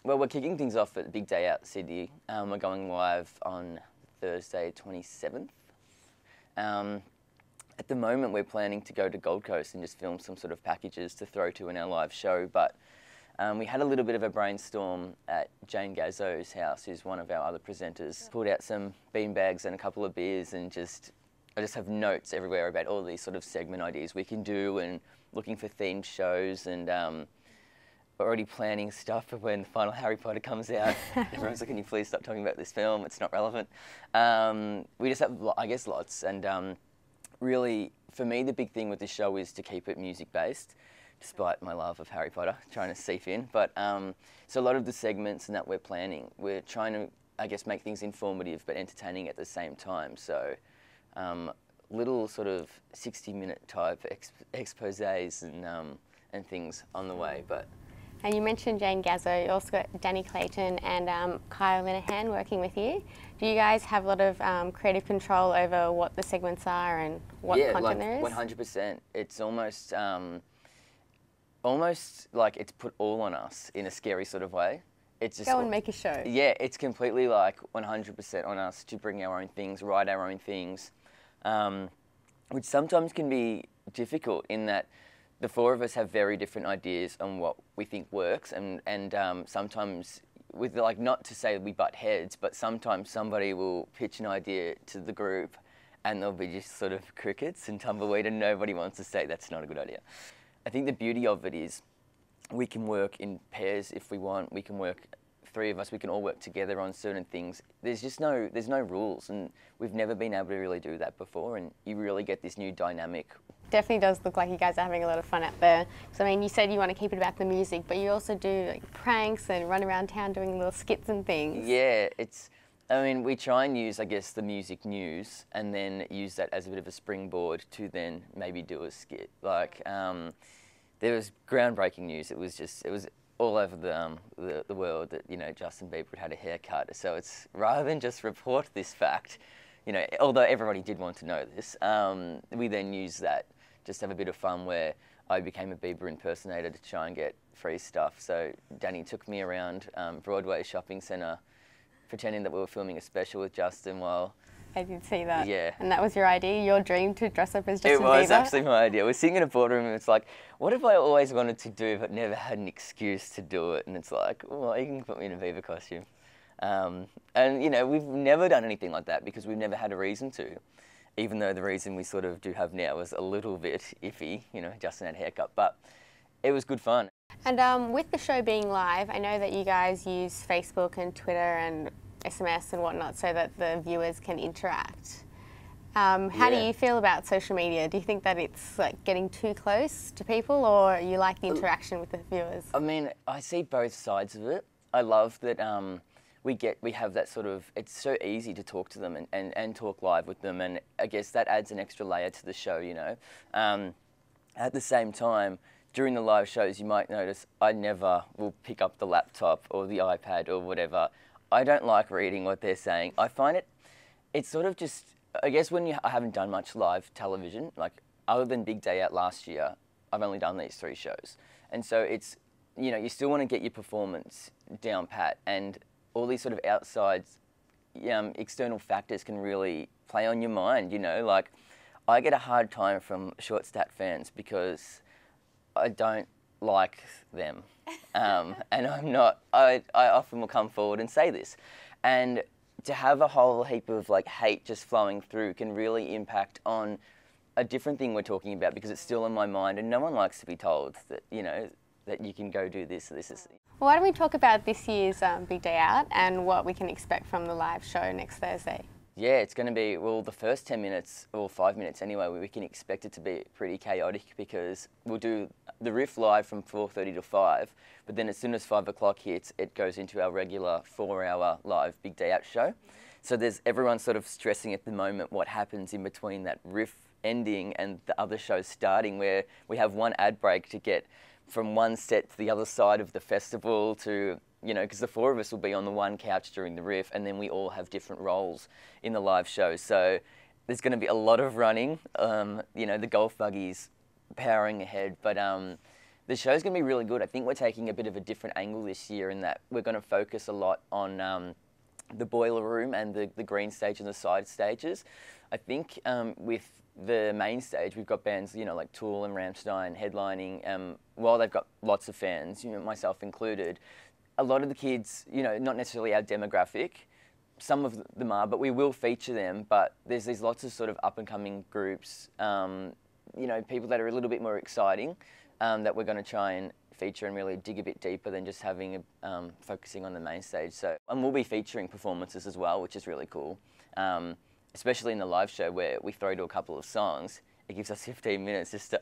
Well, we're kicking things off at Big Day Out Sydney. We're going live on Thursday 27th. At the moment, we're planning to go to Gold Coast and just film some sort of packages to throw to in our live show, but we had a little bit of a brainstorm at Jane Gazzo's house, who's one of our other presenters. Pulled out some beanbags and a couple of beers and I just have notes everywhere about all these sort of segment ideas we can do and looking for themed shows and already planning stuff for when the final Harry Potter comes out. Everyone's like, can you please stop talking about this film? It's not relevant. We just have, I guess, lots. And really, for me, the big thing with this show is to keep it music-based, despite my love of Harry Potter trying to seep in. But so a lot of the segments and that we're planning, we're trying to, I guess, make things informative but entertaining at the same time. So little sort of 60-minute type exposés and things on the way. But and you mentioned Jane Gazzo, you also got Danny Clayton and Kyle Linehan working with you. Do you guys have a lot of creative control over what the segments are and what content there is? Yeah, like 100%. It's almost like it's put all on us in a scary sort of way. It's just go and make a show. Yeah, it's completely like 100% on us to bring our own things, write our own things, which sometimes can be difficult in that the four of us have very different ideas on what we think works, and sometimes, with like, not to say we butt heads, but sometimes somebody will pitch an idea to the group and there'll be just sort of crickets and tumbleweed and nobody wants to say that's not a good idea. I think the beauty of it is we can work in pairs if we want, we can work, three of us, we can all work together on certain things. There's no rules, and we've never been able to really do that before, and you really get this new dynamic. Definitely does look like you guys are having a lot of fun out there. So I mean, you said you want to keep it about the music, but you also do like pranks and run around town doing little skits and things. Yeah, I mean, we try and use, I guess, the music news and then use that as a bit of a springboard to then maybe do a skit. Like, there was groundbreaking news. It was all over the world that, you know, Justin Bieber had a haircut. So it's, rather than just report this fact, you know, although everybody did want to know this, we then use that, just have a bit of fun where I became a Bieber impersonator to try and get free stuff. So Danny took me around Broadway Shopping Centre, pretending that we were filming a special with Justin while... I did see that. Yeah. And that was your idea, your dream to dress up as Justin Bieber? It was actually my idea. We're sitting in a boardroom and it's like, what have I always wanted to do but never had an excuse to do it? And it's like, well, you can put me in a Bieber costume. And, you know, we've never done anything like that because we've never had a reason to, even though the reason we sort of do have now is a little bit iffy, you know, Justin had a haircut, but it was good fun. And with the show being live, I know that you guys use Facebook and Twitter and SMS and whatnot so that the viewers can interact. How do you feel about social media? Do you think that it's like getting too close to people, or you like the interaction with the viewers? I mean, I see both sides of it. I love that we have that sort of, it's so easy to talk to them and talk live with them, and I guess that adds an extra layer to the show, you know. At the same time, during the live shows, you might notice I never will pick up the laptop or the iPad or whatever. I don't like reading what they're saying. I find it's sort of just, I guess when I haven't done much live television, like other than Big Day Out last year, I've only done these 3 shows. And so it's, you know, you still want to get your performance down pat, and all these sort of outside external factors can really play on your mind, you know. Like, I get a hard time from short stat fans because I don't like them. And I often will come forward and say this. And to have a whole heap of like hate just flowing through can really impact on a different thing we're talking about, because it's still in my mind, and no one likes to be told that, you know, that you can go do this. Well, why don't we talk about this year's Big Day Out and what we can expect from the live show next Thursday? Yeah, it's going to be, well, the first 10 minutes, or 5 minutes anyway, we can expect it to be pretty chaotic, because we'll do the Riff live from 4:30 to 5, but then as soon as 5 o'clock hits, it goes into our regular 4-hour live Big Day Out show. So everyone's sort of stressing at the moment what happens in between that Riff ending and the other show starting, where we have one ad break to get from one set to the other side of the festival to, you know, because the 4 of us will be on the one couch during the Riff, and then we all have different roles in the live show. So there's going to be a lot of running, you know, the golf buggies powering ahead, but the show's going to be really good. I think we're taking a bit of a different angle this year in that we're going to focus a lot on the boiler room and the green stage and the side stages. I think with the main stage, we've got bands, like Tool and Rammstein headlining. While they've got lots of fans, myself included, a lot of the kids, not necessarily our demographic, some of them are, but we will feature them. But there's these lots of sort of up-and-coming groups, people that are a little bit more exciting, that we're going to try and feature and really dig a bit deeper than just having focusing on the main stage. And we'll be featuring performances as well, which is really cool. Especially in the live show where we throw to a couple of songs, it gives us 15 minutes just to,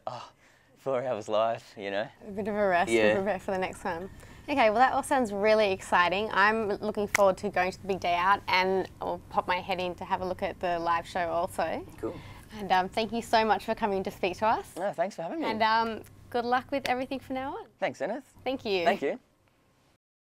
4 hours live, A bit of a rest Yeah. and prepare for the next one. Okay, well that all sounds really exciting. I'm looking forward to going to the big day out, and I'll pop my head in to have a look at the live show also. Cool. And thank you so much for coming to speak to us. No, thanks for having me. And good luck with everything from now on. Thanks, Zenith. Thank you. Thank you.